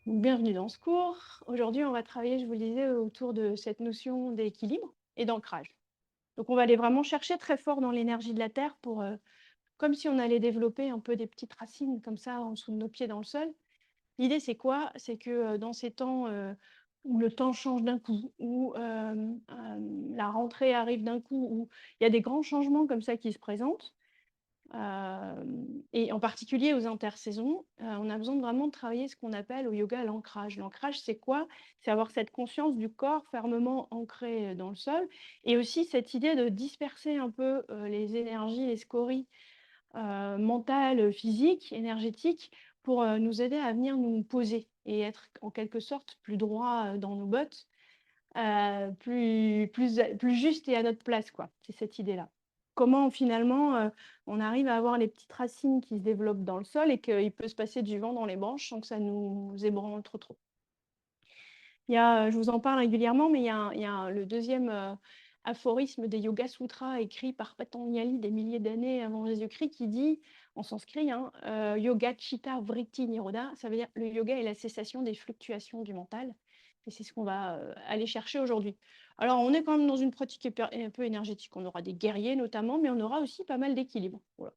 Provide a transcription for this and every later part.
Bienvenue dans ce cours. Aujourd'hui, on va travailler, je vous le disais, autour de cette notion d'équilibre et d'ancrage. Donc, on va aller vraiment chercher très fort dans l'énergie de la Terre pour, comme si on allait développer un peu des petites racines comme ça en dessous de nos pieds dans le sol. L'idée, c'est quoi? C'est que dans ces temps où le temps change d'un coup, où la rentrée arrive d'un coup, où il y a des grands changements comme ça qui se présentent, et en particulier aux intersaisons, on a besoin de vraiment de travailler ce qu'on appelle au yoga l'ancrage. L'ancrage, c'est quoi? C'est avoir cette conscience du corps fermement ancré dans le sol et aussi cette idée de disperser un peu les énergies, les scories mentales, physiques, énergétiques pour nous aider à venir nous poser et être en quelque sorte plus droit dans nos bottes, plus juste et à notre place, quoi. C'est cette idée-là. Comment finalement, on arrive à avoir les petites racines qui se développent dans le sol et qu'il peut se passer du vent dans les branches sans que ça nous ébranle trop. Il y a, je vous en parle régulièrement, mais il y a le deuxième aphorisme des Yoga Sutras écrit par Patanjali des milliers d'années avant Jésus-Christ qui dit, en sanskrit, hein, Yoga Chitta Vritti Nirodha, ça veut dire le yoga est la cessation des fluctuations du mental. Et c'est ce qu'on va aller chercher aujourd'hui. Alors, on est quand même dans une pratique un peu énergétique. On aura des guerriers notamment, mais on aura aussi pas mal d'équilibre. Voilà.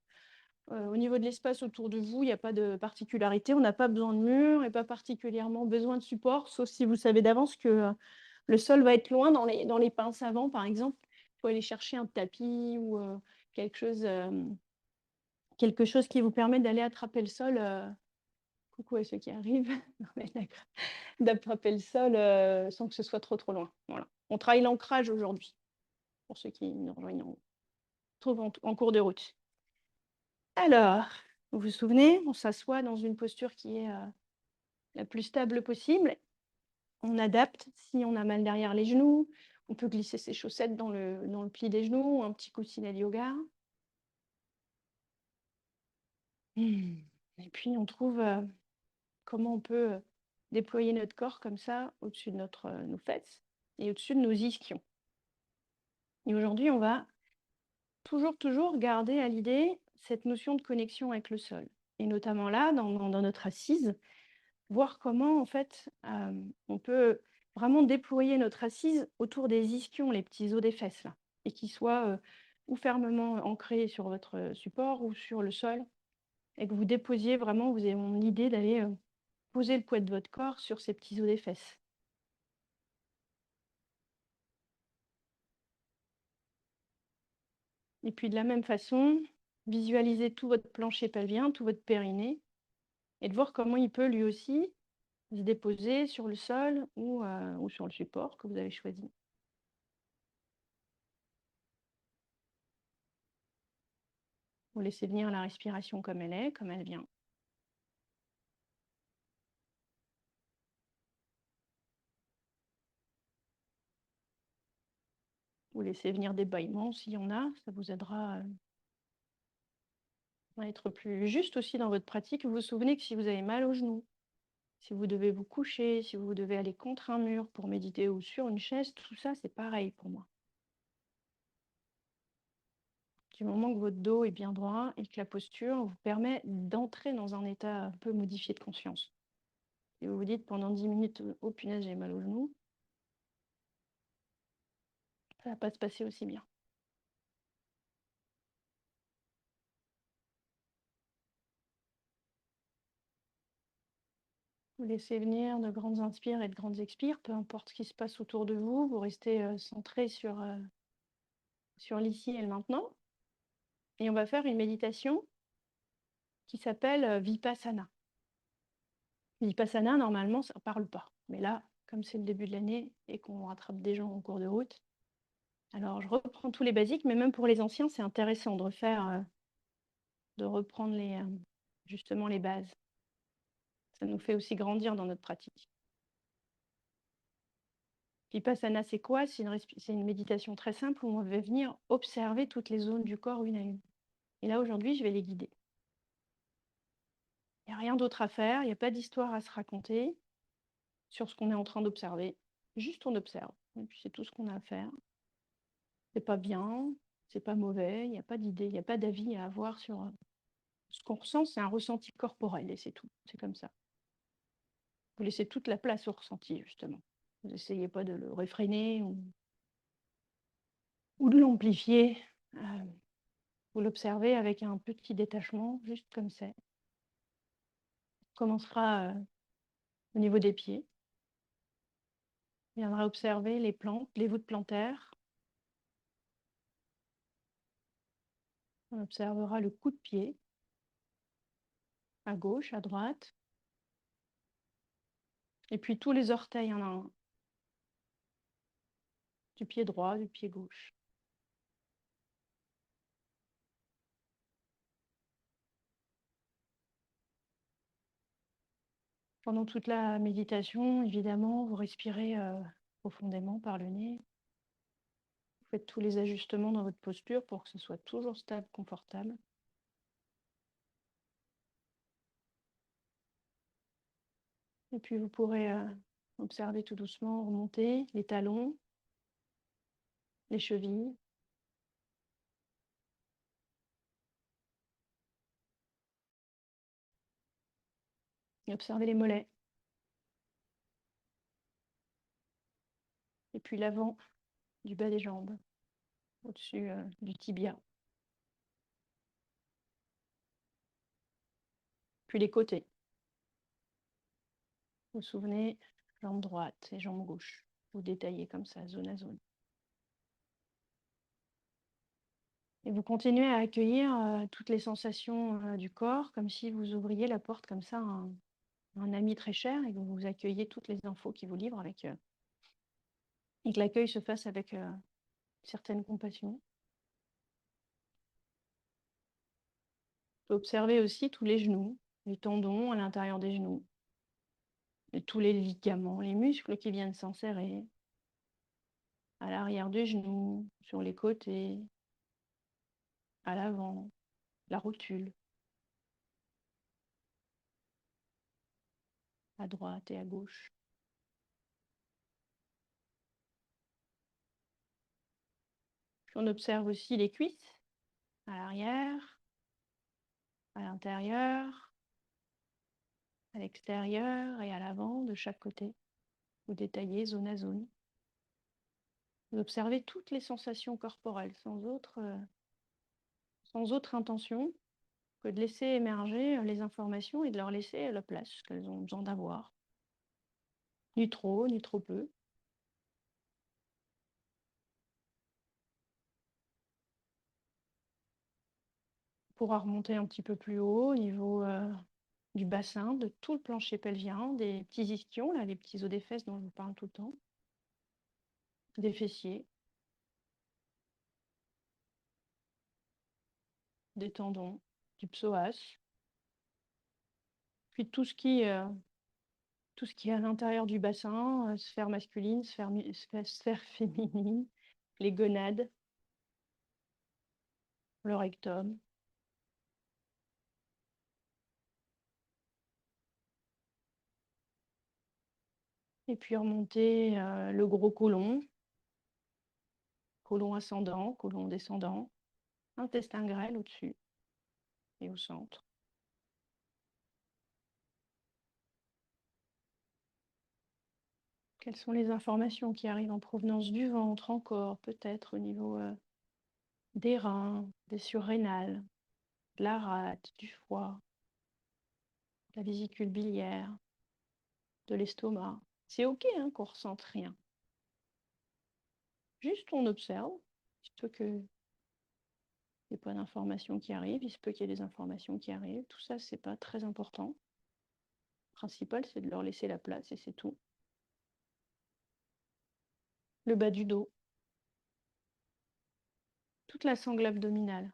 Au niveau de l'espace autour de vous, il n'y a pas de particularité. On n'a pas besoin de murs et pas particulièrement besoin de support, sauf si vous savez d'avance que le sol va être loin dans les pinces avant, par exemple. Il faut aller chercher un tapis ou quelque chose qui vous permet d'aller attraper le sol. Coucou à ceux qui arrivent. Non, mais d'accord. D'attraper le sol sans que ce soit trop loin. Voilà. On travaille l'ancrage aujourd'hui, pour ceux qui nous rejoignent en cours de route. Alors, vous vous souvenez, on s'assoit dans une posture qui est la plus stable possible. On adapte si on a mal derrière les genoux. On peut glisser ses chaussettes dans le pli des genoux, un petit coussinet de yoga. Et puis, on trouve comment on peut déployer notre corps comme ça au-dessus de nos fesses et au-dessus de nos ischions. Et aujourd'hui, on va toujours garder à l'idée cette notion de connexion avec le sol. Et notamment là, dans notre assise, voir comment, en fait, on peut vraiment déployer notre assise autour des ischions, les petits os des fesses, là, et qu'ils soient ou fermement ancrés sur votre support ou sur le sol, et que vous déposiez vraiment, vous avez l'idée d'aller poser le poids de votre corps sur ces petits os des fesses. Et puis de la même façon, visualisez tout votre plancher pelvien, tout votre périnée, et de voir comment il peut lui aussi se déposer sur le sol ou sur le support que vous avez choisi. Vous laissez venir la respiration comme elle est, comme elle vient. Vous laissez venir des bâillements s'il y en a, ça vous aidera à être plus juste aussi dans votre pratique. Vous vous souvenez que si vous avez mal aux genoux, si vous devez vous coucher, si vous devez aller contre un mur pour méditer ou sur une chaise, tout ça c'est pareil pour moi. Du moment que votre dos est bien droit et que la posture vous permet d'entrer dans un état un peu modifié de conscience. Et vous vous dites pendant 10 minutes, oh punaise, j'ai mal aux genoux, ça va pas se passer aussi bien. Vous laissez venir de grandes inspires et de grandes expires, peu importe ce qui se passe autour de vous, vous restez centré sur l'ici et le maintenant. Et on va faire une méditation qui s'appelle Vipassana. Vipassana, normalement, ça ne parle pas. Mais là, comme c'est le début de l'année et qu'on rattrape des gens en cours de route, alors je reprends tous les basiques, mais même pour les anciens, c'est intéressant de reprendre justement les bases. Ça nous fait aussi grandir dans notre pratique. Vipassana, c'est quoi? C'est une méditation très simple où on va venir observer toutes les zones du corps une à une. Et là, aujourd'hui, je vais les guider. Il n'y a rien d'autre à faire, il n'y a pas d'histoire à se raconter sur ce qu'on est en train d'observer. Juste on observe. Et puis c'est tout ce qu'on a à faire. C'est pas bien, c'est pas mauvais, il n'y a pas d'idée, il n'y a pas d'avis à avoir sur ce qu'on ressent, c'est un ressenti corporel et c'est tout. C'est comme ça. Vous laissez toute la place au ressenti, justement. Vous n'essayez pas de le réfréner ou de l'amplifier. Vous l'observez avec un petit détachement, juste comme ça. On commencera au niveau des pieds. On viendra observer les plantes, les voûtes plantaires. On observera le coup de pied, à gauche, à droite. Et puis tous les orteils en un. Du pied droit, du pied gauche. Pendant toute la méditation, évidemment, vous respirez profondément par le nez. Vous faites tous les ajustements dans votre posture pour que ce soit toujours stable, confortable. Et puis vous pourrez observer tout doucement, remonter les talons, les chevilles. Et observer les mollets. Et puis l'avant du bas des jambes, au-dessus du tibia. Puis les côtés. Vous vous souvenez, jambe droite et jambe gauche. Vous détaillez comme ça, zone à zone. Et vous continuez à accueillir toutes les sensations du corps, comme si vous ouvriez la porte comme ça à un ami très cher et que vous accueillez toutes les infos qui vous livrent et que l'accueil se fasse avec certaine compassion. Vous observez aussi tous les genoux, les tendons à l'intérieur des genoux, et tous les ligaments, les muscles qui viennent s'insérer à l'arrière du genou, sur les côtés, à l'avant, la rotule, à droite et à gauche. Puis on observe aussi les cuisses, à l'arrière, à l'intérieur, à l'extérieur et à l'avant de chaque côté. Vous détaillez zone à zone. Vous observez toutes les sensations corporelles sans autre intention que de laisser émerger les informations et de leur laisser la place qu'elles ont besoin d'avoir. Ni trop, ni trop peu. On pourra remonter un petit peu plus haut au niveau du bassin, de tout le plancher pelvien, des petits ischions, là, les petits os des fesses dont je vous parle tout le temps, des fessiers, des tendons, du psoas, puis tout ce qui est à l'intérieur du bassin, sphère masculine, sphère féminine, les gonades, le rectum. Et puis remonter le gros côlon ascendant, côlon descendant, intestin grêle au-dessus et au centre. Quelles sont les informations qui arrivent en provenance du ventre encore, peut-être au niveau des reins, des surrénales, de la rate, du foie, de la vésicule biliaire, de l'estomac. C'est OK hein, qu'on ne ressente rien. Juste on observe. Il se peut qu'il n'y ait pas d'informations qui arrivent, il se peut qu'il y ait des informations qui arrivent. Tout ça, c'est pas très important. Le principal, c'est de leur laisser la place et c'est tout. Le bas du dos. Toute la sangle abdominale.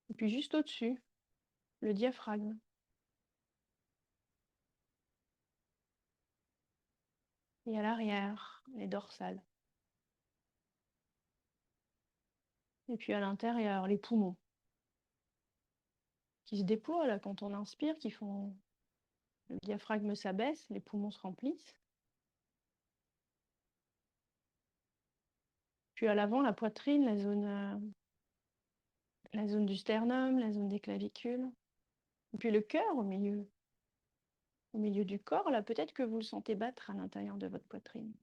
Et puis juste au-dessus, le diaphragme. Et à l'arrière, les dorsales. Et puis à l'intérieur, les poumons. Qui se déploient là quand on inspire, qui font... Le diaphragme s'abaisse, les poumons se remplissent. Puis à l'avant, la poitrine, la zone la zone du sternum, la zone des clavicules. Et puis le cœur au milieu du corps, là, peut-être que vous le sentez battre à l'intérieur de votre poitrine.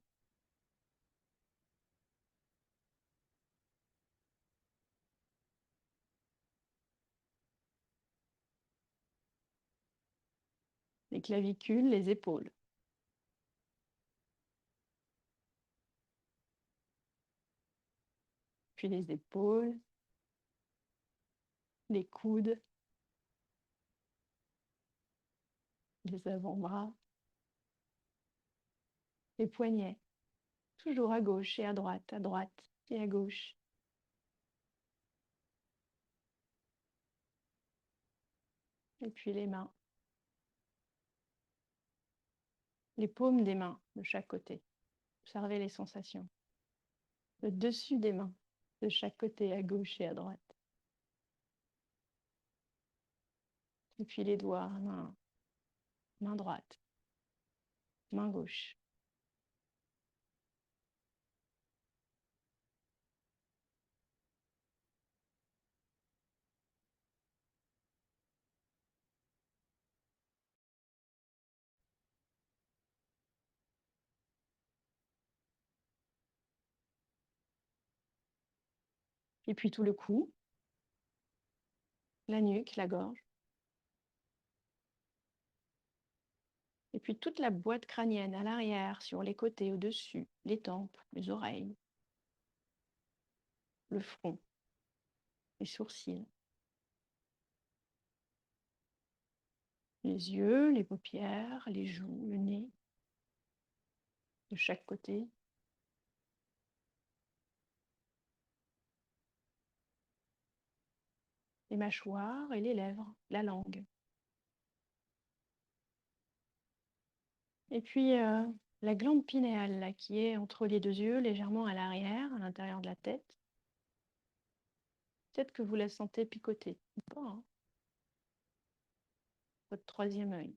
Les clavicules, les épaules. Puis les épaules, les coudes, les avant-bras, les poignets. Toujours à gauche et à droite et à gauche. Et puis les mains. Les paumes des mains de chaque côté. Observez les sensations. Le dessus des mains de chaque côté, à gauche et à droite. Et puis les doigts, main droite, main gauche. Et puis tout le cou, la nuque, la gorge. Et puis toute la boîte crânienne à l'arrière, sur les côtés, au-dessus, les tempes, les oreilles, le front, les sourcils, les yeux, les paupières, les joues, le nez, de chaque côté. Les mâchoires et les lèvres, la langue. Et puis la glande pinéale, là, qui est entre les deux yeux, légèrement à l'arrière, à l'intérieur de la tête. Peut-être que vous la sentez picoter. Pas, hein. Votre troisième œil.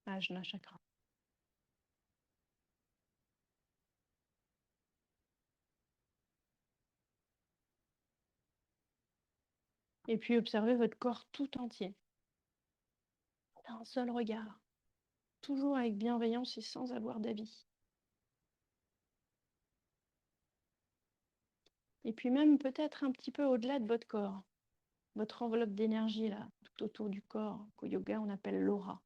Ajna chakra. Et puis observez votre corps tout entier. Un seul regard. Toujours avec bienveillance et sans avoir d'avis. Et puis même peut-être un petit peu au-delà de votre corps. Votre enveloppe d'énergie, là, tout autour du corps, qu'au yoga on appelle l'aura.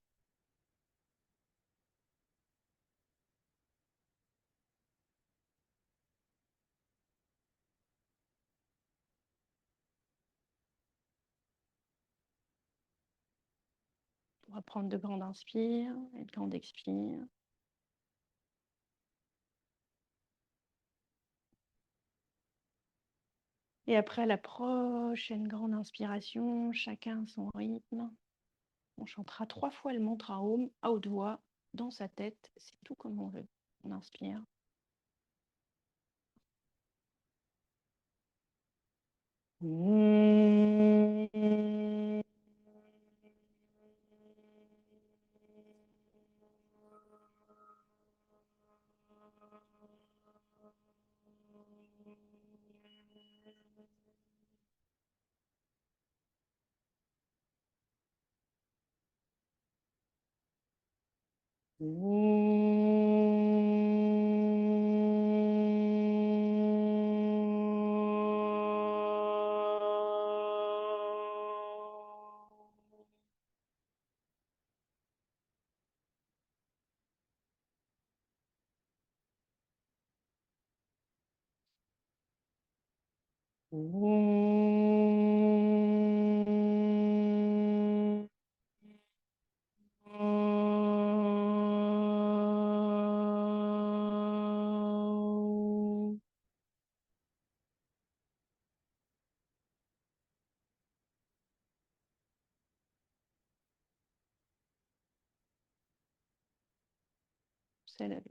On va prendre de grandes inspires et de grandes expires. Et après la prochaine grande inspiration, chacun son rythme. On chantera 3 fois le mantra Om à haute voix dans sa tête. C'est tout comme on veut. On inspire.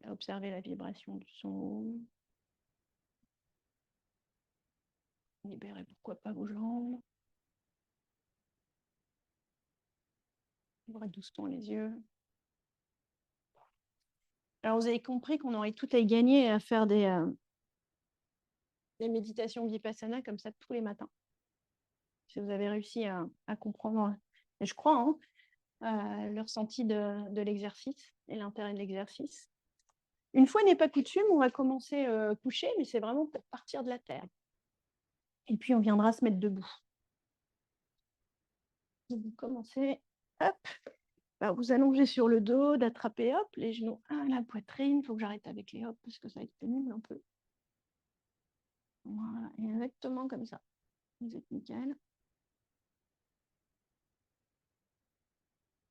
Observez la vibration du son. Libérez pourquoi pas vos jambes. Ouvrez doucement les yeux. Alors, vous avez compris qu'on aurait tout à y gagner à faire des méditations vipassana comme ça tous les matins. Si vous avez réussi à comprendre, et je crois, le ressenti de l'exercice et l'intérêt de l'exercice. Une fois n'est pas coutume, on va commencer couché, mais c'est vraiment pour partir de la terre. Et puis, on viendra se mettre debout. Vous commencez, hop, vous allongez sur le dos, d'attraper, hop, les genoux à la poitrine. Il faut que j'arrête avec les hop parce que ça va être pénible un peu. Voilà, exactement comme ça. Vous êtes nickel.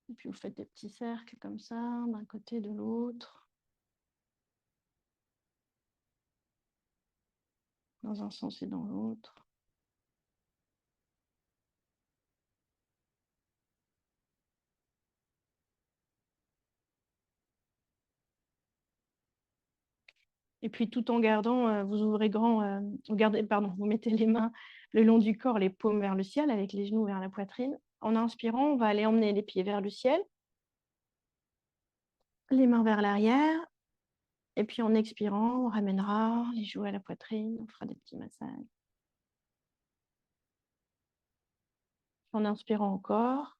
Et puis, vous faites des petits cercles comme ça, d'un côté, de l'autre. Dans un sens et dans l'autre. Et puis tout en gardant, vous ouvrez grand, vous mettez les mains le long du corps, les paumes vers le ciel, avec les genoux vers la poitrine. En inspirant, on va aller emmener les pieds vers le ciel, les mains vers l'arrière. Et puis en expirant, on ramènera les joues à la poitrine, on fera des petits massages. En inspirant encore.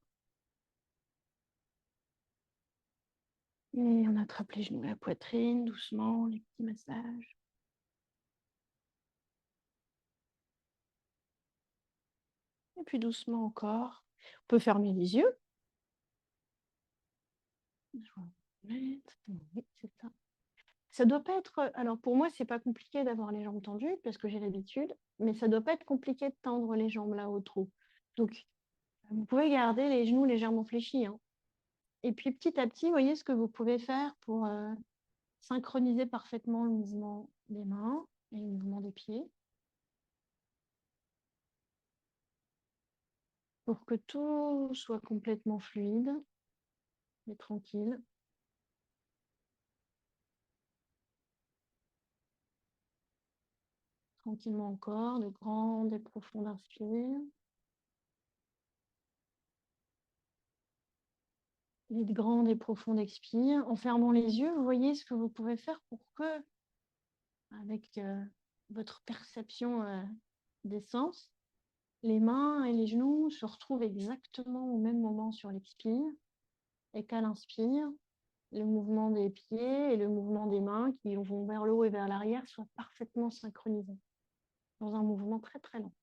Et on attrape les genoux à la poitrine, doucement, les petits massages. Et puis doucement encore. On peut fermer les yeux. Oui, c'est ça. Ça doit pas être. Alors pour moi, c'est pas compliqué d'avoir les jambes tendues parce que j'ai l'habitude, mais ça doit pas être compliqué de tendre les jambes là-haut trop. Donc, vous pouvez garder les genoux légèrement fléchis, hein. Et puis petit à petit, voyez ce que vous pouvez faire pour synchroniser parfaitement le mouvement des mains et le mouvement des pieds, pour que tout soit complètement fluide et tranquille. Tranquillement encore, de grandes et profondes inspires. Et de grandes et profondes expires. En fermant les yeux, vous voyez ce que vous pouvez faire pour que, avec votre perception des sens, les mains et les genoux se retrouvent exactement au même moment sur l'expire et qu'à l'inspire, le mouvement des pieds et le mouvement des mains qui vont vers le haut et vers l'arrière soient parfaitement synchronisés dans un mouvement très très lent.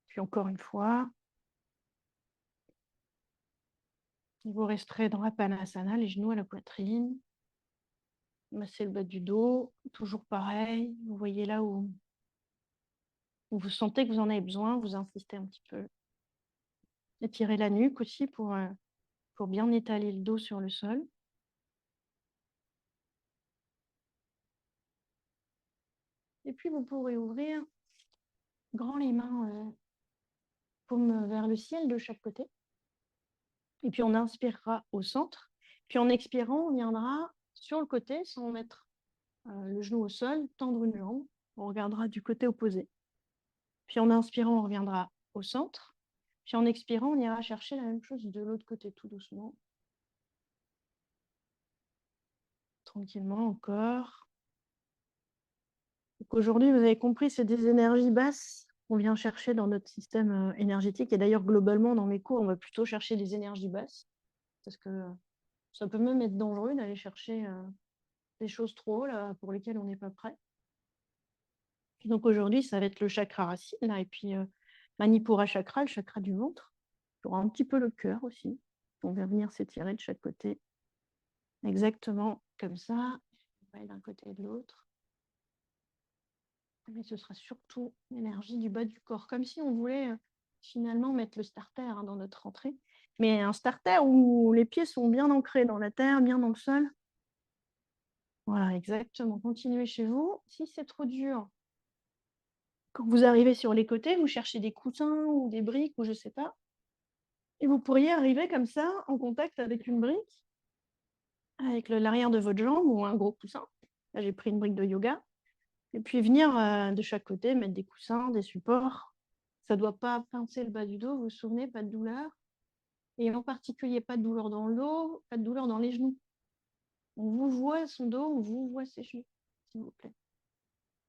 Puis encore une fois, vous resterez dans Apanasana, les genoux à la poitrine. Massez le bas du dos, toujours pareil. Vous voyez là où vous sentez que vous en avez besoin, vous insistez un petit peu. Étirez la nuque aussi pour bien étaler le dos sur le sol. Et puis, vous pourrez ouvrir grand les mains, paumes vers le ciel de chaque côté. Et puis, on inspirera au centre. Puis, en expirant, on viendra sur le côté sans mettre le genou au sol, tendre une jambe. On regardera du côté opposé. Puis, en inspirant, on reviendra au centre. Puis, en expirant, on ira chercher la même chose de l'autre côté, tout doucement. Tranquillement encore. Donc aujourd'hui, vous avez compris, c'est des énergies basses qu'on vient chercher dans notre système énergétique. Et d'ailleurs, globalement, dans mes cours, on va plutôt chercher des énergies basses parce que ça peut même être dangereux d'aller chercher des choses trop là, pour lesquelles on n'est pas prêt. Donc aujourd'hui, ça va être le chakra racine là, et puis Manipura chakra, le chakra du ventre. Il y aura un petit peu le cœur aussi. On va venir s'étirer de chaque côté. Exactement comme ça. On va aller d'un côté et de l'autre. Mais ce sera surtout l'énergie du bas du corps, comme si on voulait finalement mettre le starter dans notre entrée. Mais un starter où les pieds sont bien ancrés dans la terre, bien dans le sol. Voilà, exactement. Continuez chez vous. Si c'est trop dur, quand vous arrivez sur les côtés, vous cherchez des coussins ou des briques ou je ne sais pas. Et vous pourriez arriver comme ça, en contact avec une brique, avec l'arrière de votre jambe ou un gros coussin. Là, j'ai pris une brique de yoga. Et puis venir de chaque côté, mettre des coussins, des supports. Ça ne doit pas pincer le bas du dos, vous vous souvenez, pas de douleur. Et en particulier, pas de douleur dans le dos, pas de douleur dans les genoux. On vous voit son dos, on vous voit ses genoux, s'il vous plaît.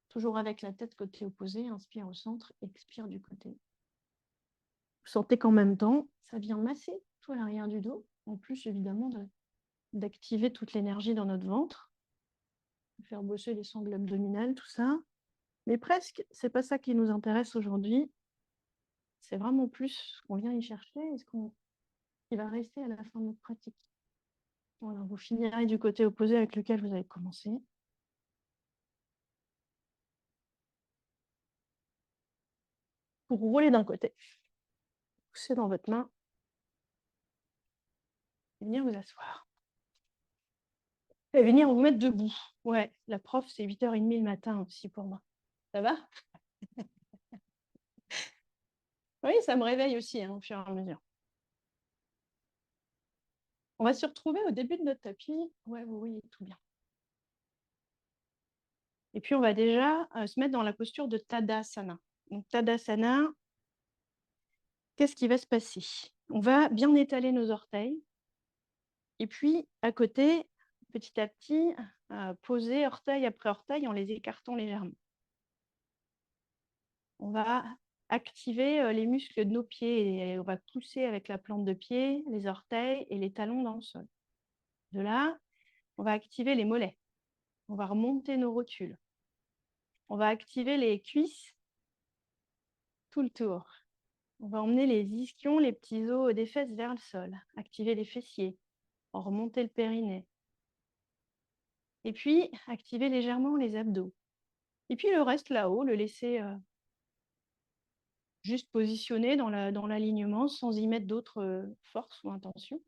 Toujours avec la tête côté opposé, inspire au centre, expire du côté. Vous sentez qu'en même temps, ça vient masser tout à l'arrière du dos, en plus évidemment d'activer toute l'énergie dans notre ventre, de faire bosser les sangles abdominales, tout ça. Mais presque, c'est pas ça qui nous intéresse aujourd'hui. C'est vraiment plus ce qu'on vient y chercher et ce qui va rester à la fin de notre pratique. Voilà, vous finirez du côté opposé avec lequel vous avez commencé. Pour rouler d'un côté, poussez dans votre main et venir vous asseoir. Et venir vous mettre debout. Ouais, la prof, c'est 8h30 le matin aussi pour moi. Ça va? Oui, ça me réveille aussi au fur et à mesure. On va se retrouver au début de notre tapis. Ouais, vous voyez tout bien. Et puis, on va déjà se mettre dans la posture de Tadasana. Donc, Tadasana, qu'est-ce qui va se passer? On va bien étaler nos orteils. Et puis, à côté, petit à petit, poser orteil après orteil en les écartant légèrement. On va activer les muscles de nos pieds et on va pousser avec la plante de pied, les orteils et les talons dans le sol. De là, on va activer les mollets. On va remonter nos rotules. On va activer les cuisses tout le tour. On va emmener les ischions, les petits os des fesses vers le sol. Activer les fessiers. On remonter le périnée. Et puis, activer légèrement les abdos. Et puis, le reste là-haut, le laisser juste positionné dans l'alignement sans y mettre d'autres forces ou intentions.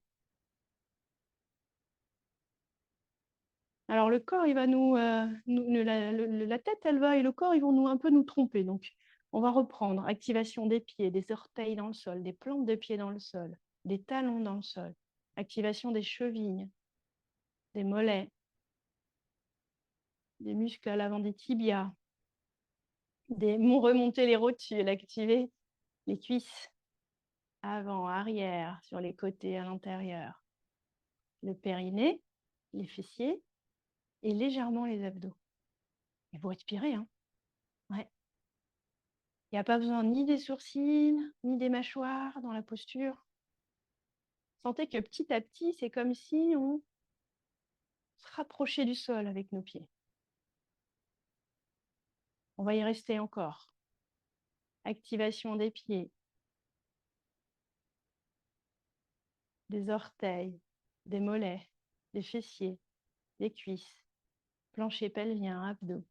Alors, le corps, il va la tête, elle va, et le corps, ils vont un peu nous tromper. Donc, on va reprendre. Activation des pieds, des orteils dans le sol, des plantes de pieds dans le sol, des talons dans le sol. Activation des chevilles, des mollets, des muscles à l'avant des tibias, remonter les rotules, activer les cuisses, avant, arrière, sur les côtés, à l'intérieur, le périnée, les fessiers et légèrement les abdos. Et vous respirez, hein. Ouais. Il n'y a pas besoin ni des sourcils, ni des mâchoires dans la posture. Sentez que petit à petit, c'est comme si on se rapprochait du sol avec nos pieds. On va y rester encore. Activation des pieds, des orteils, des mollets, des fessiers, des cuisses, plancher pelvien, abdos.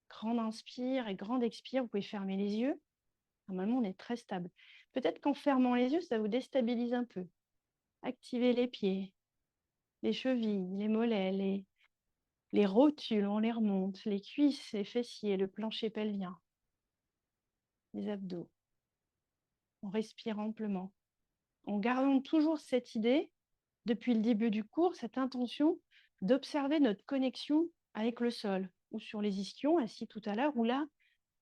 Grande inspire et grande expire, vous pouvez fermer les yeux. Normalement, on est très stable. Peut-être qu'en fermant les yeux, ça vous déstabilise un peu. Activez les pieds, les chevilles, les mollets, les rotules, on les remonte, les cuisses, les fessiers, le plancher pelvien, les abdos. On respire amplement. En gardant toujours cette idée, depuis le début du cours, cette intention d'observer notre connexion avec le sol, ou sur les ischions, assis tout à l'heure, ou là,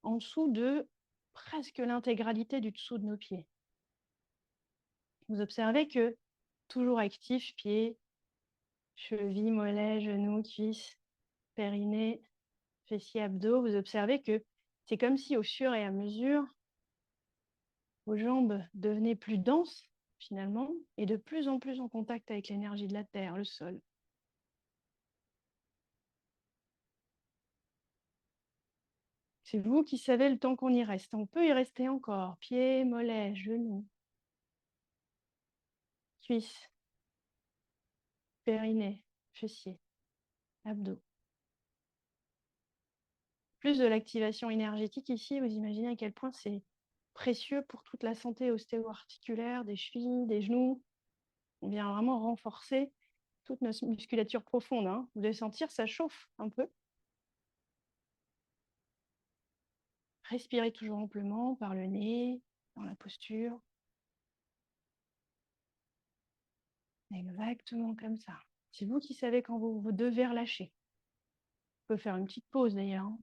en dessous de presque l'intégralité du dessous de nos pieds. Vous observez que toujours actif, pieds, chevilles, mollets, genoux, cuisses, périnée, fessiers, abdos, vous observez que c'est comme si au fur et à mesure, vos jambes devenaient plus denses finalement et de plus en plus en contact avec l'énergie de la terre, le sol. C'est vous qui savez le temps qu'on y reste. On peut y rester encore. Pieds, mollets, genoux, cuisses, périnée, fessiers, abdos. Plus de l'activation énergétique ici, vous imaginez à quel point c'est précieux pour toute la santé ostéo-articulaire, des chevilles, des genoux. On vient vraiment renforcer toute notre musculature profonde. Hein. Vous devez sentir, ça chauffe un peu. Respirez toujours amplement par le nez, dans la posture. Exactement comme ça. C'est vous qui savez quand vous devez relâcher. On peut faire une petite pause d'ailleurs, hein.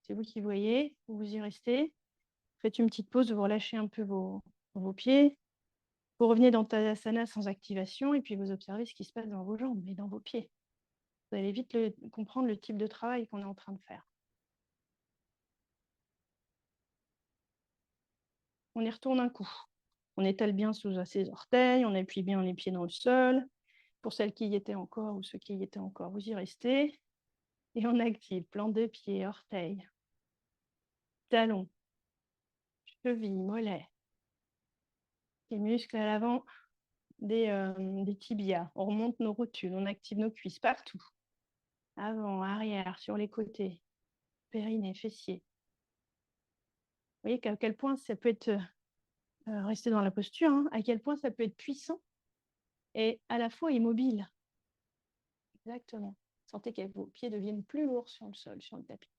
C'est vous qui voyez, vous y restez. Faites une petite pause, vous relâchez un peu vos pieds. Vous revenez dans Tadasana sans activation et puis vous observez ce qui se passe dans vos jambes et dans vos pieds. Vous allez vite comprendre le type de travail qu'on est en train de faire. On y retourne un coup. On étale bien sous ses orteils, on appuie bien les pieds dans le sol. Pour celles qui y étaient encore ou ceux qui y étaient encore, vous y restez. Et on active plante de pied, orteils, talons, chevilles, mollets, les muscles à l'avant des tibias. On remonte nos rotules, on active nos cuisses partout. Avant, arrière, sur les côtés, périnée, fessier. Vous voyez qu'à quel point ça peut être, rester dans la posture, hein, à quel point ça peut être puissant et à la fois immobile. Exactement. Sentez que vos pieds deviennent plus lourds sur le sol, sur le tapis.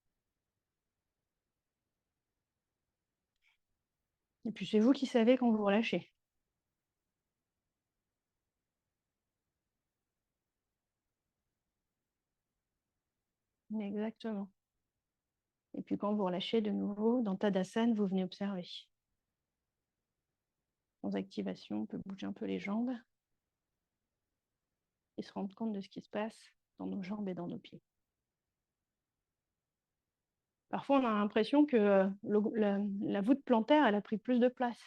Et puis c'est vous qui savez quand vous relâchez. Exactement. Et puis quand vous relâchez de nouveau, dans Tadasana, vous venez observer. Sans activation, on peut bouger un peu les jambes et se rendre compte de ce qui se passe dans nos jambes et dans nos pieds. Parfois, on a l'impression que la voûte plantaire, elle a pris plus de place.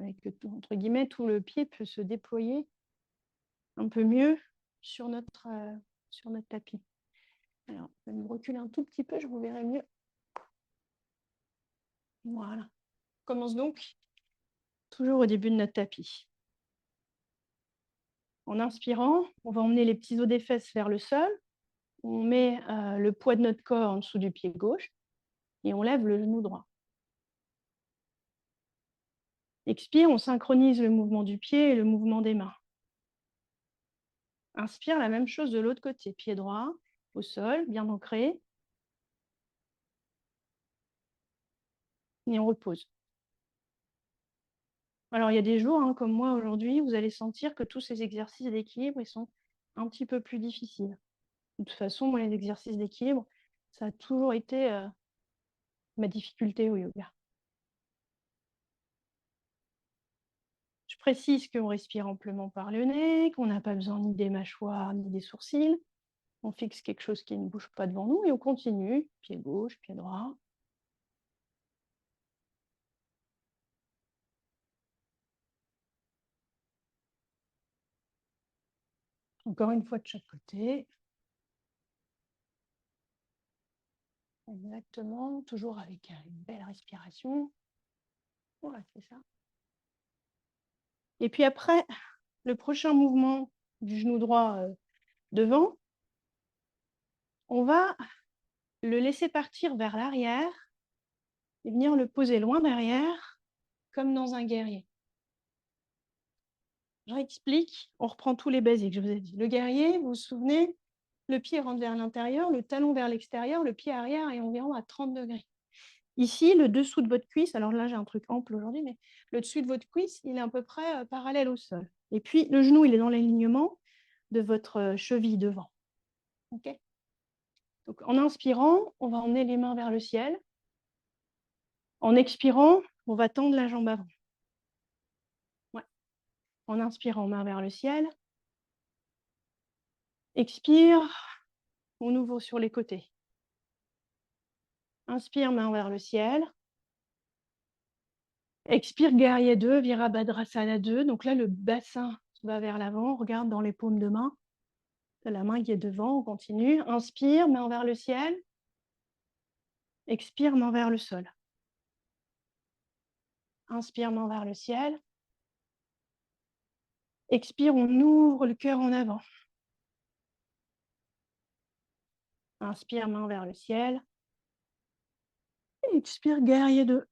Et que, entre guillemets, tout le pied peut se déployer un peu mieux sur notre tapis. Alors, je vais me reculer un tout petit peu, je vous verrai mieux. Voilà. On commence donc toujours au début de notre tapis. En inspirant, on va emmener les petits os des fesses vers le sol. On met le poids de notre corps en dessous du pied gauche et on lève le genou droit. Expire, on synchronise le mouvement du pied et le mouvement des mains. Inspire, la même chose de l'autre côté. Pied droit, au sol, bien ancré. Et on repose. Alors, il y a des jours, hein, comme moi aujourd'hui, vous allez sentir que tous ces exercices d'équilibre, ils sont un petit peu plus difficiles. De toute façon, moi, les exercices d'équilibre, ça a toujours été ma difficulté au yoga. Je précise qu'on respire amplement par le nez, qu'on n'a pas besoin ni des mâchoires ni des sourcils. On fixe quelque chose qui ne bouge pas devant nous et on continue. Pied gauche, pied droit. Encore une fois de chaque côté. Exactement, toujours avec une belle respiration. Voilà, c'est ça. Et puis après, le prochain mouvement du genou droit devant, on va le laisser partir vers l'arrière et venir le poser loin derrière, comme dans un guerrier. Je réexplique, on reprend tous les basiques, je vous ai dit. Le guerrier, vous vous souvenez, le pied rentre vers l'intérieur, le talon vers l'extérieur, le pied arrière est environ à 30 degrés. Ici, le dessous de votre cuisse, alors là j'ai un truc ample aujourd'hui, mais le dessus de votre cuisse, il est à peu près parallèle au sol. Et puis le genou, il est dans l'alignement de votre cheville devant. Okay. Donc en inspirant, on va emmener les mains vers le ciel. En expirant, on va tendre la jambe avant. Ouais. En inspirant, main vers le ciel. Expire, on ouvre sur les côtés. Inspire, main vers le ciel. Expire, guerrier 2, Virabhadrasana 2. Donc là, le bassin va vers l'avant. On regarde dans les paumes de main. La main qui est devant, on continue. Inspire, main vers le ciel. Expire, main vers le sol. Inspire, main vers le ciel. Expire, on ouvre le cœur en avant. Inspire, main vers le ciel. Expire, guerrier 2.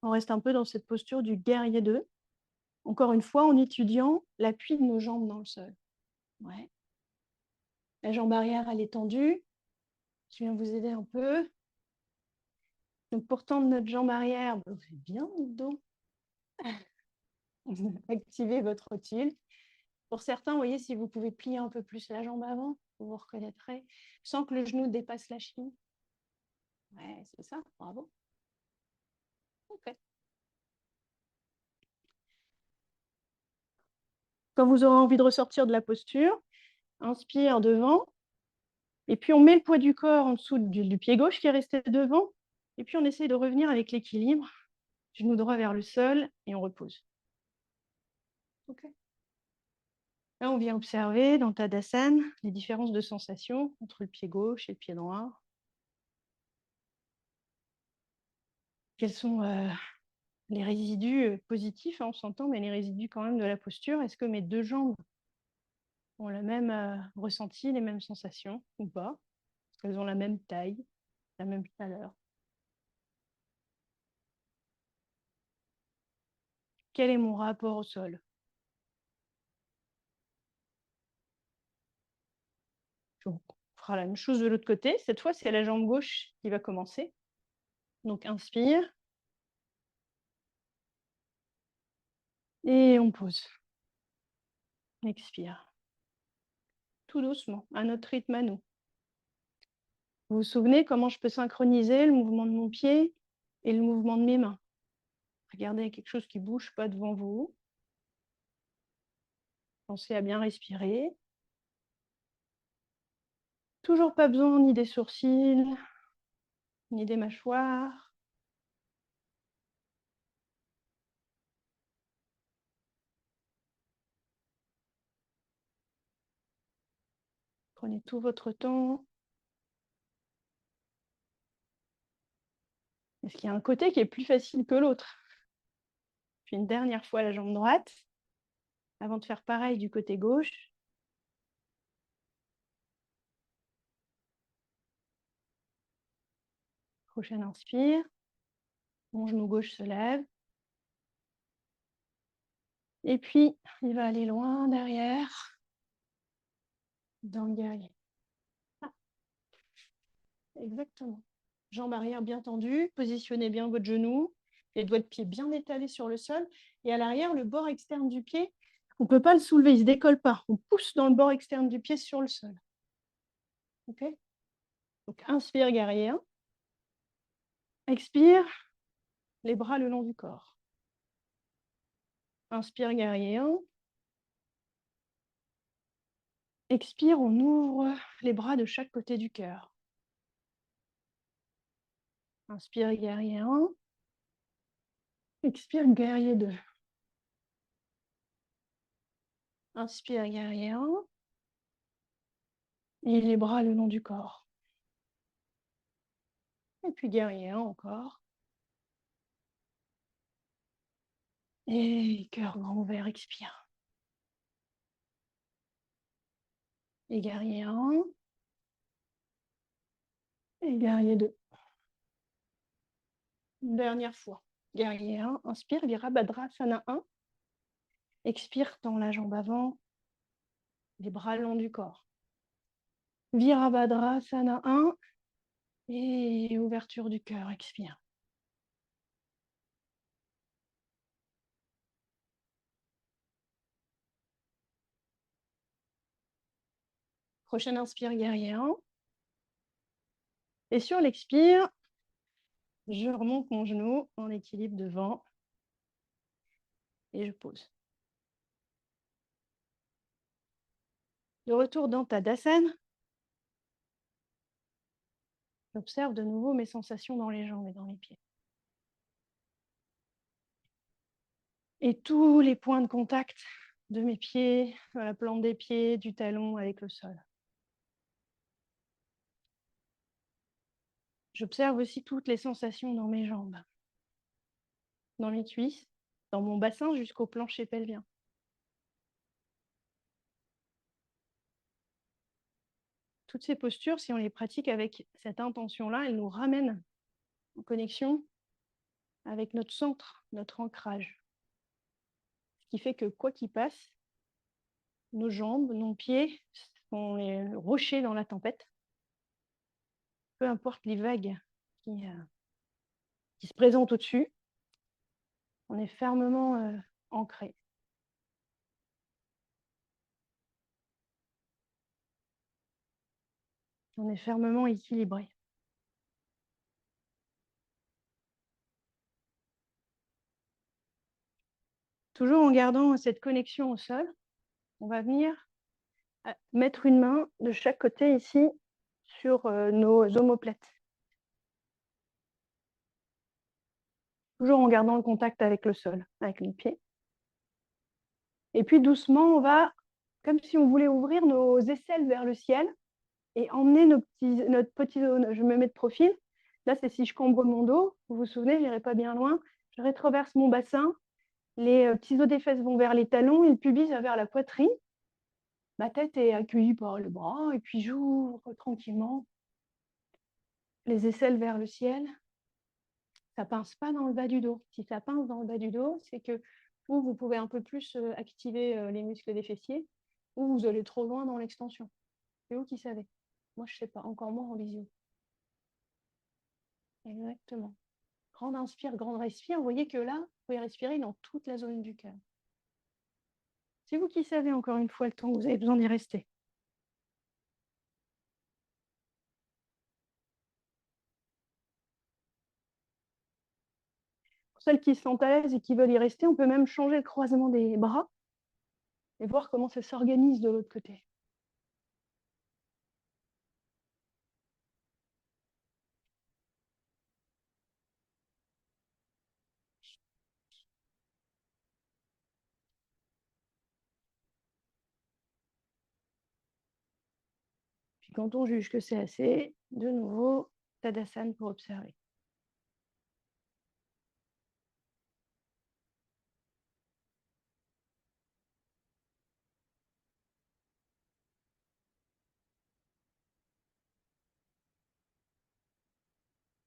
On reste un peu dans cette posture du guerrier 2. Encore une fois, en étudiant l'appui de nos jambes dans le sol. Ouais. La jambe arrière, elle est tendue. Je viens vous aider un peu. Donc, pour tendre notre jambe arrière, vous êtes bien dans le dos. Activez votre rotule. Pour certains, vous voyez, si vous pouvez plier un peu plus la jambe avant, vous vous reconnaîtrez, sans que le genou dépasse la cheville. Ouais, c'est ça, bravo. Ok. Quand vous aurez envie de ressortir de la posture, inspire devant, et puis on met le poids du corps en dessous du pied gauche qui est resté devant, et puis on essaie de revenir avec l'équilibre, genou droit vers le sol, et on repose. Ok. Là, on vient observer dans Tadasana les différences de sensations entre le pied gauche et le pied droit. Quels sont les résidus positifs, on s'entend, mais les résidus quand même de la posture. Est-ce que mes deux jambes ont le même ressenti, les mêmes sensations ou pas? Est-ce qu'elles ont la même taille, la même chaleur? Quel est mon rapport au sol? On fera la même chose de l'autre côté. Cette fois, c'est la jambe gauche qui va commencer. Donc, inspire. Et on pose. Expire. Tout doucement, à notre rythme à nous. Vous vous souvenez comment je peux synchroniser le mouvement de mon pied et le mouvement de mes mains? Regardez quelque chose qui ne bouge pas devant vous. Pensez à bien respirer. Toujours pas besoin ni des sourcils, ni des mâchoires. Prenez tout votre temps. Est-ce qu'il y a un côté qui est plus facile que l'autre? Puis une dernière fois la jambe droite, avant de faire pareil du côté gauche. Prochaine inspire. Mon genou gauche se lève. Et puis, il va aller loin derrière, dans le guerrier. Ah, exactement. Jambe arrière bien tendue, positionnez bien votre genou, les doigts de pied bien étalés sur le sol. Et à l'arrière, le bord externe du pied, on ne peut pas le soulever, il ne se décolle pas. On pousse dans le bord externe du pied sur le sol. Ok? Donc, inspire, guerrier 1. Expire, les bras le long du corps. Inspire, guerrier 1. Expire, on ouvre les bras de chaque côté du cœur. Inspire, guerrier 1. Expire, guerrier 2. Inspire, guerrier 1. Et les bras le long du corps. Et puis guerrier 1 encore. Et cœur grand ouvert, expire. Et guerrier 1. Et guerrier 2. Une dernière fois. Guerrier 1, inspire, Virabhadrasana 1. Expire, tends la jambe avant, les bras le long du corps. Virabhadrasana 1. Et ouverture du cœur, expire. Prochaine inspire, guerrier 1. Et sur l'expire, je remonte mon genou en équilibre devant et je pose. De retour dans Tadasana, j'observe de nouveau mes sensations dans les jambes et dans les pieds. Et tous les points de contact de mes pieds, de la plante des pieds, du talon avec le sol. J'observe aussi toutes les sensations dans mes jambes, dans mes cuisses, dans mon bassin jusqu'au plancher pelvien. Toutes ces postures, si on les pratique avec cette intention-là, elles nous ramènent en connexion avec notre centre, notre ancrage. Ce qui fait que quoi qu'il passe, nos jambes, nos pieds sont les rochers dans la tempête. Peu importe les vagues qui se présentent au-dessus, on est fermement ancré. On est fermement équilibré. Toujours en gardant cette connexion au sol, on va venir mettre une main de chaque côté ici sur nos omoplates. Toujours en gardant le contact avec le sol, avec les pieds. Et puis doucement, on va, comme si on voulait ouvrir nos aisselles vers le ciel et emmener notre petit zone. Je me mets de profil. Là, c'est si je cambre mon dos. Vous vous souvenez, je n'irai pas bien loin. Je rétroverse mon bassin. Les petits os des fesses vont vers les talons et le pubis va vers la poitrine. Ma tête est accueillie par le bras et puis j'ouvre tranquillement les aisselles vers le ciel. Ça pince pas dans le bas du dos. Si ça pince dans le bas du dos, c'est que vous pouvez un peu plus activer les muscles des fessiers ou vous allez trop loin dans l'extension. C'est vous qui savez. Moi, je ne sais pas, encore moins en visio. Exactement. Grande inspire, grande respire. Vous voyez que là, vous pouvez respirer dans toute la zone du cœur. C'est vous qui savez, encore une fois, le temps que vous avez besoin d'y rester. Pour celles qui se sentent à l'aise et qui veulent y rester, on peut même changer le croisement des bras et voir comment ça s'organise de l'autre côté. Puis quand on juge que c'est assez, de nouveau, Tadasana pour observer.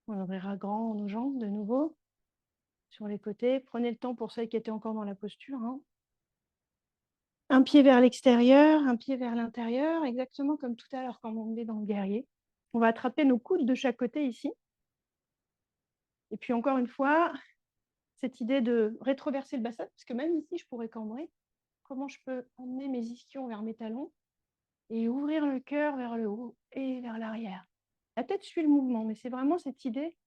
On ouvrira grand nos jambes de nouveau sur les côtés. Prenez le temps pour celles qui étaient encore dans la posture. Un pied vers l'extérieur, un pied vers l'intérieur, exactement comme tout à l'heure quand on est dans le guerrier. On va attraper nos coudes de chaque côté ici. Et puis encore une fois, cette idée de rétroverser le bassin, parce que même ici, je pourrais cambrer. Comment je peux emmener mes ischions vers mes talons et ouvrir le cœur vers le haut et vers l'arrière. La tête suit le mouvement, mais c'est vraiment cette idée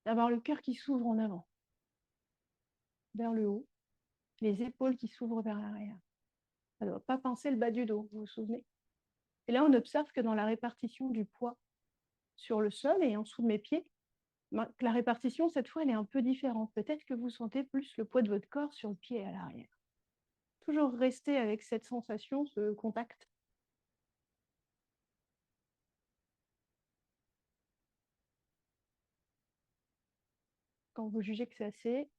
d'avoir le cœur qui s'ouvre en avant, vers le haut, les épaules qui s'ouvrent vers l'arrière. Ça ne doit pas pincer le bas du dos, vous vous souvenez. Et là, on observe que dans la répartition du poids sur le sol et en dessous de mes pieds, la répartition, cette fois, elle est un peu différente. Peut-être que vous sentez plus le poids de votre corps sur le pied et à l'arrière. Toujours rester avec cette sensation, ce contact. Quand vous jugez que c'est assez,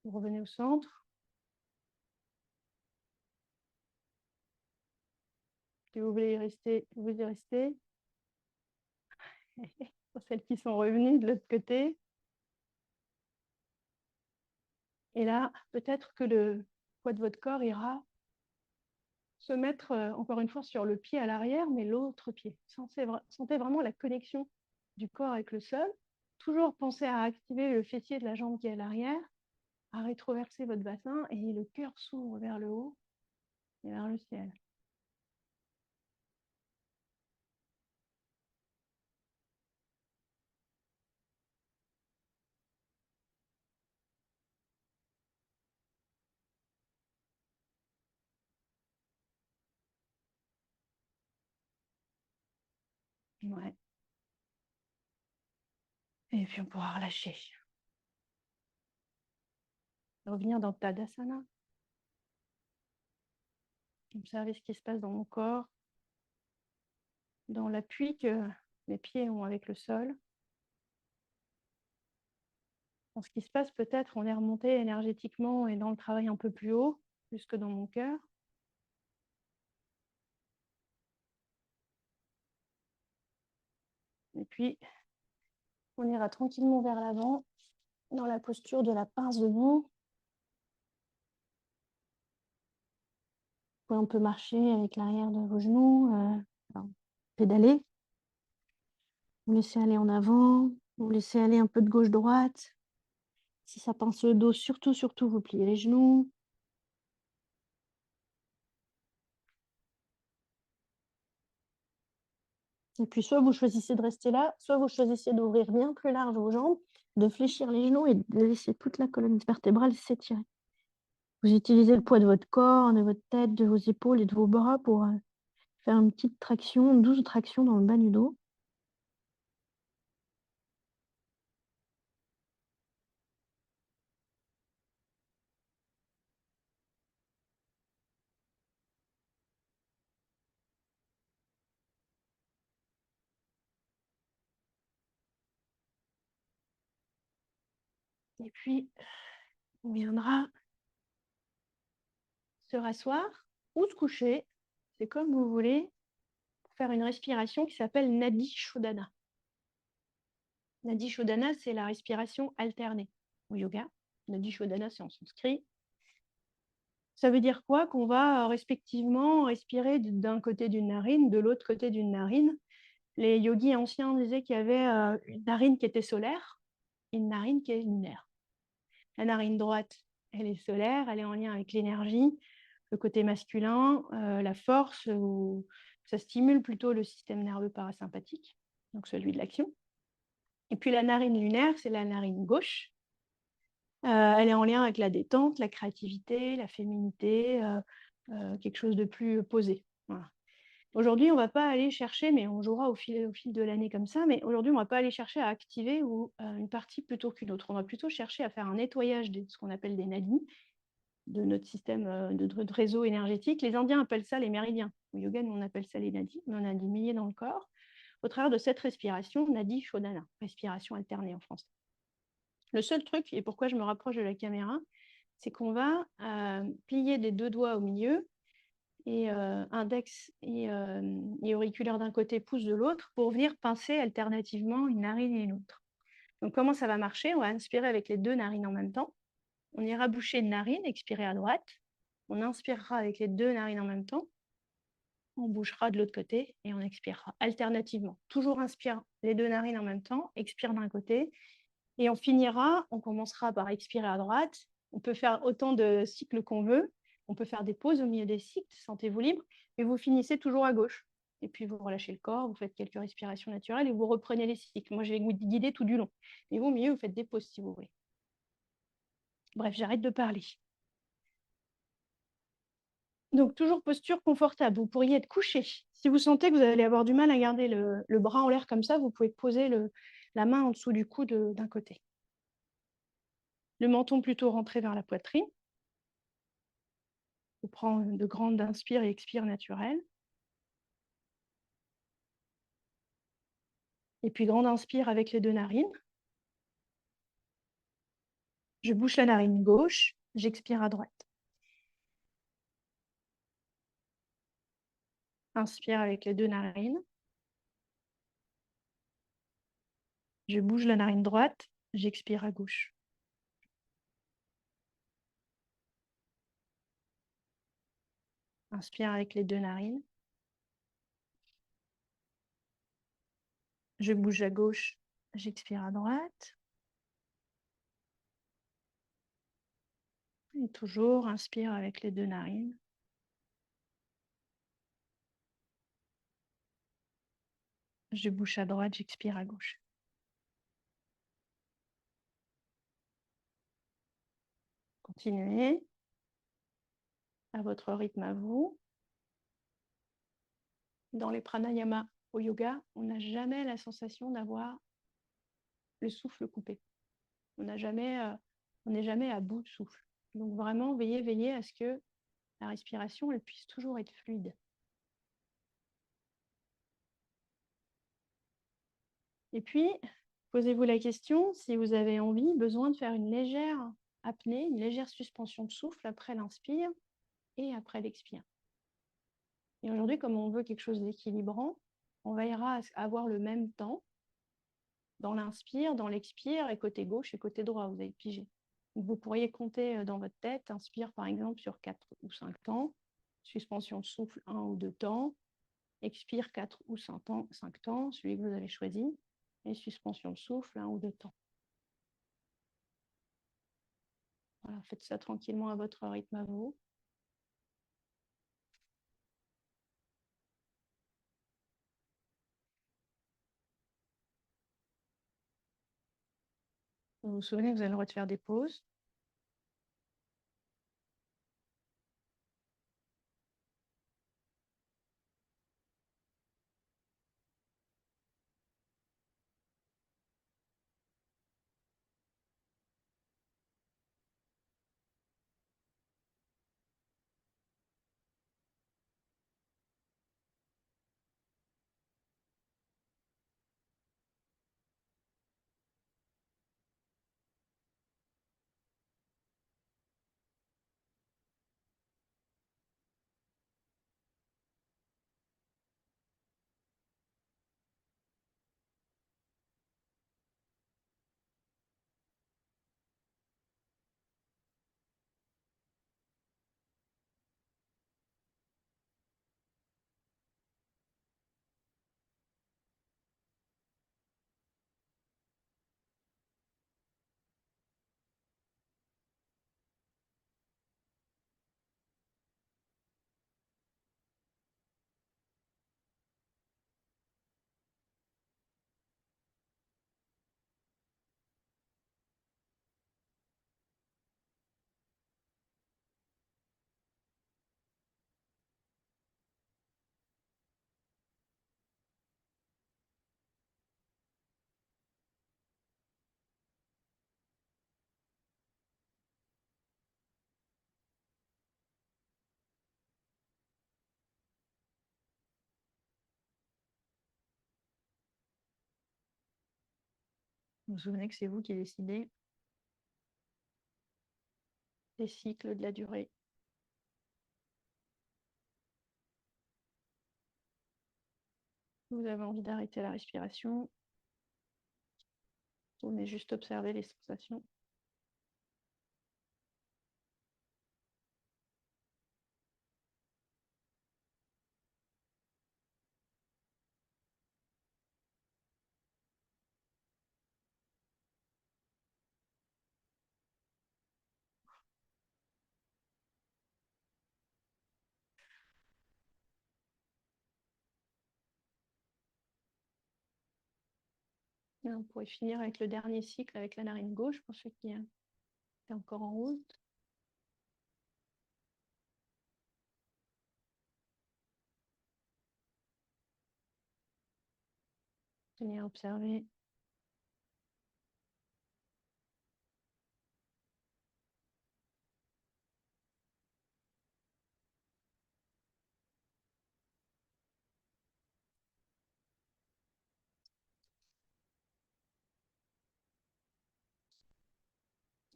vous revenez au centre. Si vous voulez y rester, vous y restez. Pour celles qui sont revenues de l'autre côté. Et là, peut-être que le poids de votre corps ira se mettre, encore une fois, sur le pied à l'arrière, mais l'autre pied. Sentez vraiment la connexion du corps avec le sol. Toujours pensez à activer le fessier de la jambe qui est à l'arrière, à rétroverser votre bassin et le cœur s'ouvre vers le haut et vers le ciel. Ouais. Et puis on pourra relâcher. Revenir dans Tadasana. Observez ce qui se passe dans mon corps, dans l'appui que mes pieds ont avec le sol. Dans ce qui se passe, peut-être, on est remonté énergétiquement et dans le travail un peu plus haut, plus que dans mon cœur. Et puis, on ira tranquillement vers l'avant, dans la posture de la pince debout. On peut marcher avec l'arrière de vos genoux, pédaler. Vous laissez aller en avant, vous laissez aller un peu de gauche-droite. Si ça pince le dos, surtout, vous pliez les genoux. Et puis, soit vous choisissez de rester là, soit vous choisissez d'ouvrir bien plus large vos jambes, de fléchir les genoux et de laisser toute la colonne vertébrale s'étirer. Vous utilisez le poids de votre corps, de votre tête, de vos épaules et de vos bras pour faire une petite traction, 12 tractions dans le bas du dos. Et puis, on viendra se rasseoir ou se coucher, c'est comme vous voulez, pour faire une respiration qui s'appelle Nadi Shodhana. Nadi Shodhana, c'est la respiration alternée au yoga. Nadi Shodhana, c'est en sanskrit. Ça veut dire quoi? Qu'on va respectivement respirer d'un côté d'une narine, de l'autre côté d'une narine. Les yogis anciens disaient qu'il y avait une narine qui était solaire et une narine qui est lunaire. La narine droite, elle est solaire, elle est en lien avec l'énergie, le côté masculin, la force, ça stimule plutôt le système nerveux parasympathique, donc celui de l'action. Et puis la narine lunaire, c'est la narine gauche. Elle est en lien avec la détente, la créativité, la féminité, quelque chose de plus posé. Voilà. Aujourd'hui, on ne va pas aller chercher, mais on jouera au fil de l'année comme ça, mais aujourd'hui, on ne va pas aller chercher à activer une partie plutôt qu'une autre. On va plutôt chercher à faire un nettoyage de ce qu'on appelle des nadis, de notre système de réseau énergétique. Les Indiens appellent ça les méridiens. Au yoga, nous, on appelle ça les nadis. On en a des milliers dans le corps. Au travers de cette respiration, nadi shodhana, respiration alternée en français. Le seul truc, et pourquoi je me rapproche de la caméra, c'est qu'on va plier des deux doigts au milieu, et index et auriculaire d'un côté, pouce de l'autre, pour venir pincer alternativement une narine et une autre. Donc comment ça va marcher? On va inspirer avec les deux narines en même temps. On ira boucher une narine, expirer à droite. On inspirera avec les deux narines en même temps. On bouchera de l'autre côté et on expirera alternativement. Toujours inspire les deux narines en même temps, expire d'un côté. Et on finira, on commencera par expirer à droite. On peut faire autant de cycles qu'on veut. On peut faire des pauses au milieu des cycles, sentez-vous libre. Et vous finissez toujours à gauche. Et puis vous relâchez le corps, vous faites quelques respirations naturelles et vous reprenez les cycles. Moi, je vais vous guider tout du long. Et vous, au milieu, vous faites des pauses si vous voulez. Bref, j'arrête de parler. Donc, toujours posture confortable. Vous pourriez être couché. Si vous sentez que vous allez avoir du mal à garder le bras en l'air comme ça, vous pouvez poser la main en dessous du coude d'un côté. Le menton plutôt rentré vers la poitrine. On prend de grandes inspires et expires naturelles. Et puis, grande inspire avec les deux narines. Je bouche la narine gauche, j'expire à droite. Inspire avec les deux narines. Je bouge la narine droite, j'expire à gauche. Inspire avec les deux narines. Je bouge à gauche, j'expire à droite. Et toujours, inspire avec les deux narines. Je bouge à droite, j'expire à gauche. Continuez à votre rythme à vous. Dans les pranayamas au yoga, on n'a jamais la sensation d'avoir le souffle coupé. On n'est jamais à bout de souffle. Donc vraiment, veillez à ce que la respiration, elle puisse toujours être fluide. Et puis, posez-vous la question si vous avez envie, besoin de faire une légère apnée, une légère suspension de souffle après l'inspire et après l'expire. Et aujourd'hui, comme on veut quelque chose d'équilibrant, on veillera à avoir le même temps dans l'inspire, dans l'expire, et côté gauche et côté droit, vous avez pigé. Donc, vous pourriez compter dans votre tête, inspire par exemple sur 4 ou 5 temps, suspension de souffle 1 ou 2 temps, expire 4 ou 5 temps, celui que vous avez choisi, et suspension de souffle 1 ou 2 temps. Voilà, faites ça tranquillement à votre rythme à vous. Vous vous souvenez, vous avez le droit de faire des pauses. Vous vous souvenez que c'est vous qui décidez des cycles de la durée. Vous avez envie d'arrêter la respiration. Vous venez juste observer les sensations. Et on pourrait finir avec le dernier cycle avec la narine gauche pour ceux qui est encore en route. Venez observer.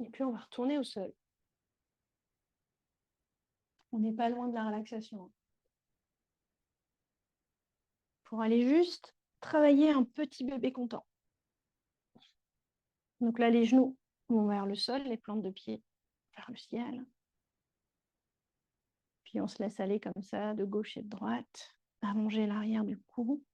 Et puis on va retourner au sol. On n'est pas loin de la relaxation. Pour aller juste travailler un petit bébé content. Donc là, les genoux vont vers le sol, les plantes de pied vers le ciel. Puis on se laisse aller comme ça, de gauche et de droite, allonger l'arrière du cou.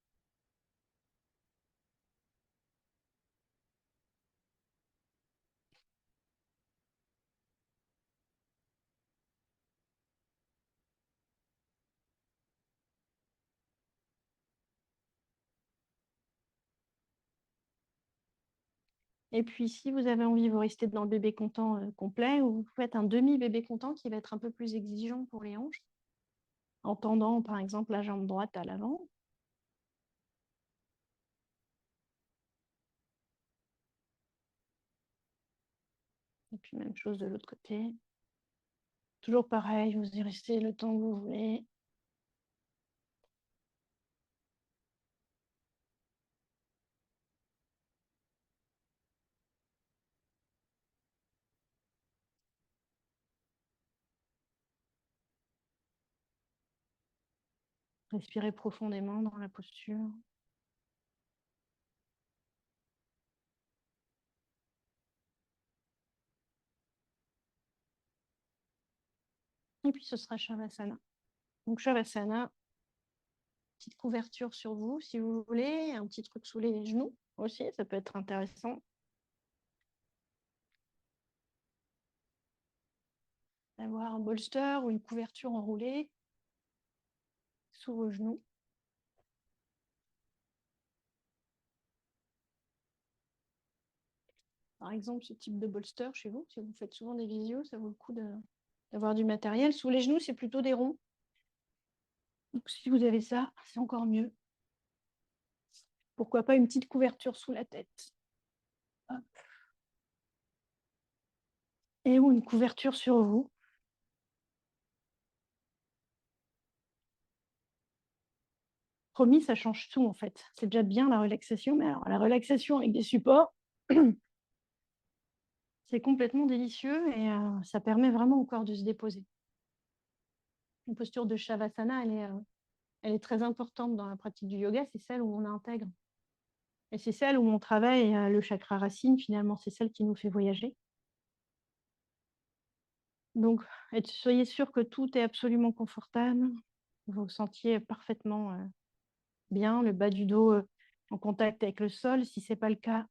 Et puis, si vous avez envie, vous restez dans le bébé content complet ou vous faites un demi-bébé content qui va être un peu plus exigeant pour les hanches, en tendant, par exemple, la jambe droite à l'avant. Et puis, même chose de l'autre côté. Toujours pareil, vous y restez le temps que vous voulez. Respirez profondément dans la posture. Et puis, ce sera Shavasana. Donc, Shavasana, petite couverture sur vous, si vous voulez, un petit truc sous les genoux aussi, ça peut être intéressant. D'avoir un bolster ou une couverture enroulée sous vos genoux. par exemple, ce type de bolster chez vous. Si vous faites souvent des visios, ça vaut le coup d'avoir du matériel. Sous les genoux, c'est plutôt des ronds. Donc, si vous avez ça, c'est encore mieux. Pourquoi pas une petite couverture sous la tête. Hop. Et ou une couverture sur vous. Promis, ça change tout en fait. C'est déjà bien la relaxation, mais alors la relaxation avec des supports, c'est complètement délicieux et ça permet vraiment au corps de se déposer. Une posture de Shavasana, elle est très importante dans la pratique du yoga, c'est celle où on intègre. Et c'est celle où on travaille le chakra racine, finalement, c'est celle qui nous fait voyager. Donc, soyez sûr que tout est absolument confortable, vous vous sentiez parfaitement bien, le bas du dos en contact avec le sol. Si ce n'est pas le cas,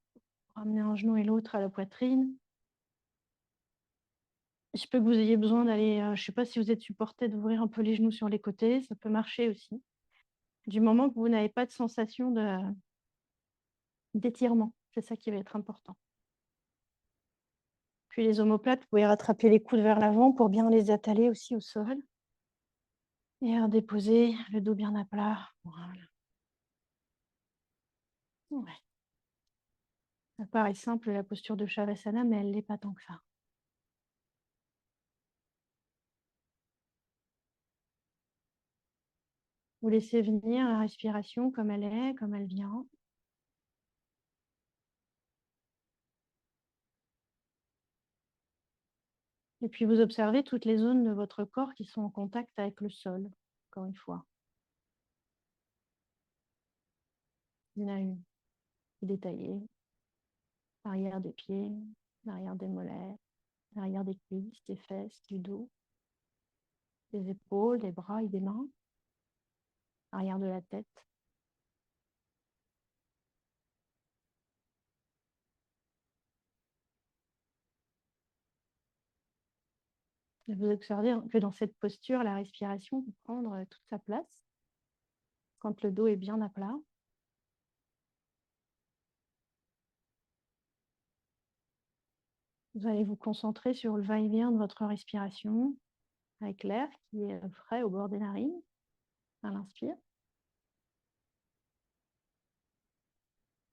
ramenez un genou et l'autre à la poitrine. Il se peut que vous ayez besoin d'aller, je ne sais pas si vous êtes supporté, d'ouvrir un peu les genoux sur les côtés, ça peut marcher aussi. Du moment que vous n'avez pas de sensation d'étirement, c'est ça qui va être important. Puis les omoplates, vous pouvez rattraper les coudes vers l'avant pour bien les attaler aussi au sol. Et déposer le dos bien à plat. Voilà. Ouais. Ça paraît simple la posture de Shavasana, mais elle ne l'est pas tant que ça. Vous laissez venir la respiration comme elle est, comme elle vient. Et puis vous observez toutes les zones de votre corps qui sont en contact avec le sol, encore une fois. Il y en a une détaillée. L'arrière des pieds, l'arrière des mollets, l'arrière des cuisses, des fesses, du dos, des épaules, des bras et des mains, l'arrière de la tête. Et vous observez que dans cette posture, la respiration peut prendre toute sa place quand le dos est bien à plat. Vous allez vous concentrer sur le va-et-vient de votre respiration avec l'air qui est frais au bord des narines à l'inspire.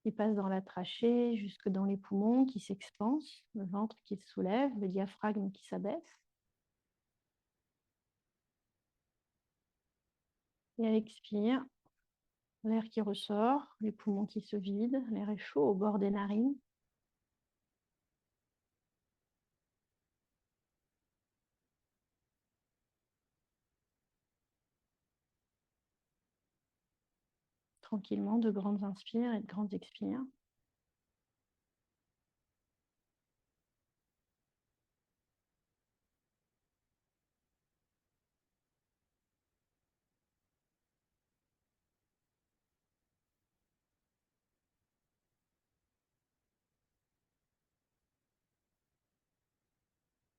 Qui passe dans la trachée jusque dans les poumons qui s'expansent, le ventre qui se soulève, le diaphragme qui s'abaisse. Et à l'expire, l'air qui ressort, les poumons qui se vident, l'air est chaud au bord des narines. Tranquillement, de grandes inspires et de grandes expires.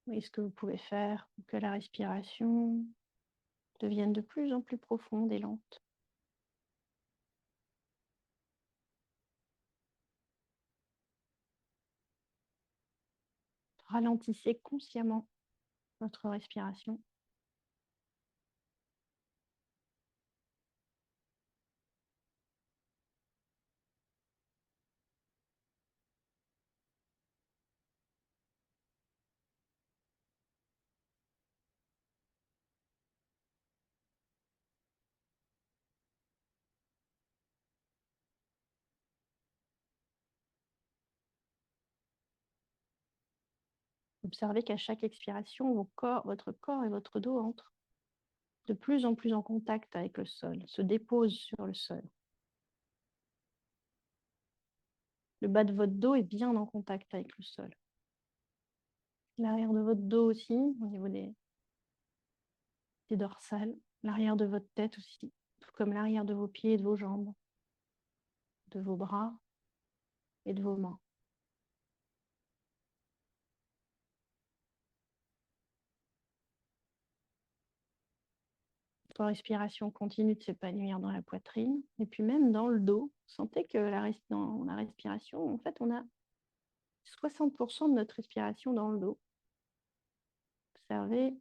Et ce que vous pouvez faire pour que la respiration devienne de plus en plus profonde et lente. Ralentissez consciemment votre respiration. Observez qu'à chaque expiration, votre corps et votre dos entrent de plus en plus en contact avec le sol, se déposent sur le sol. Le bas de votre dos est bien en contact avec le sol. L'arrière de votre dos aussi, au niveau des dorsales. L'arrière de votre tête aussi, tout comme l'arrière de vos pieds et de vos jambes, de vos bras et de vos mains. Votre respiration continue de s'épanouir dans la poitrine et puis même dans le dos. Sentez que dans la respiration, en fait, on a 60% de notre respiration dans le dos. Observez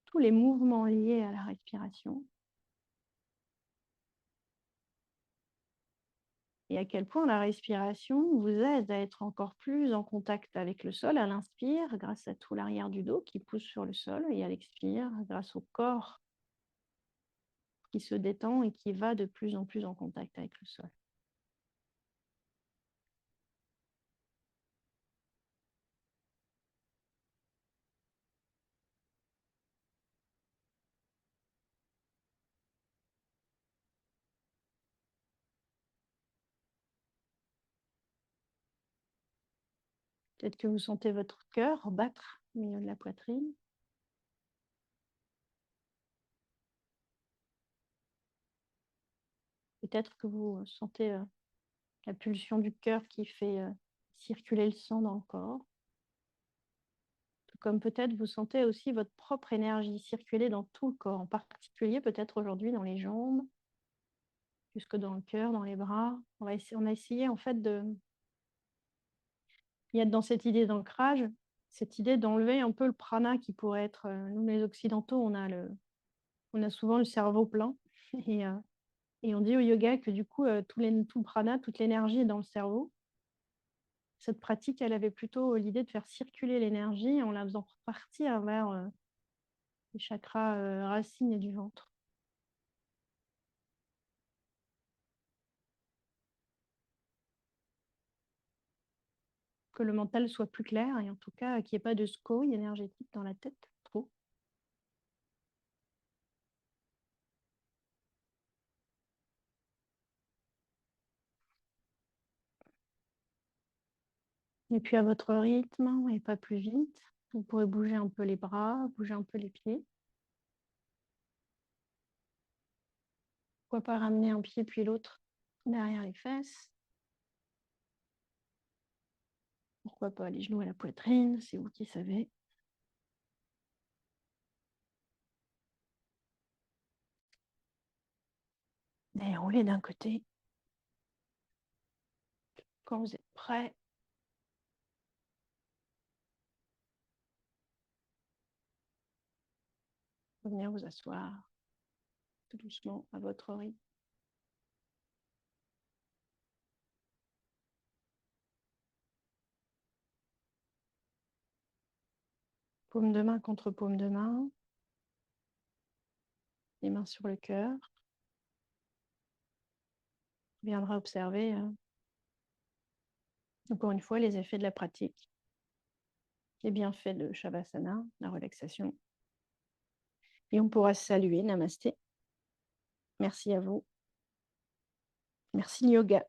tous les mouvements liés à la respiration. Et à quel point la respiration vous aide à être encore plus en contact avec le sol à l'inspire, grâce à tout l'arrière du dos qui pousse sur le sol, et à l'expire, grâce au corps qui se détend et qui va de plus en plus en contact avec le sol. Peut-être que vous sentez votre cœur battre au milieu de la poitrine. Peut-être que vous sentez la pulsion du cœur qui fait circuler le sang dans le corps. Tout comme peut-être vous sentez aussi votre propre énergie circuler dans tout le corps, en particulier peut-être aujourd'hui dans les jambes, jusque dans le cœur, dans les bras. On a essayé en fait de y être dans cette idée d'ancrage, cette idée d'enlever un peu le prana qui pourrait être, nous les occidentaux, on a souvent le cerveau plein et, et on dit au yoga que du coup, tout le prana, toute l'énergie est dans le cerveau. Cette pratique, elle avait plutôt l'idée de faire circuler l'énergie en la faisant repartir vers les chakras racines et du ventre. Que le mental soit plus clair et en tout cas qu'il n'y ait pas de scorie énergétique dans la tête, trop. Et puis à votre rythme, et pas plus vite, vous pourrez bouger un peu les bras, bouger un peu les pieds. Pourquoi pas ramener un pied puis l'autre derrière les fesses. Pourquoi pas les genoux à la poitrine, c'est vous qui savez. Et roulez d'un côté. Quand vous êtes prêt, venir vous asseoir tout doucement à votre rythme. Paume de main contre paume de main. Les mains sur le cœur. On viendra observer, encore une fois, les effets de la pratique. Les bienfaits de Shavasana, la relaxation. Et on pourra se saluer. Namasté. Merci à vous. Merci le yoga.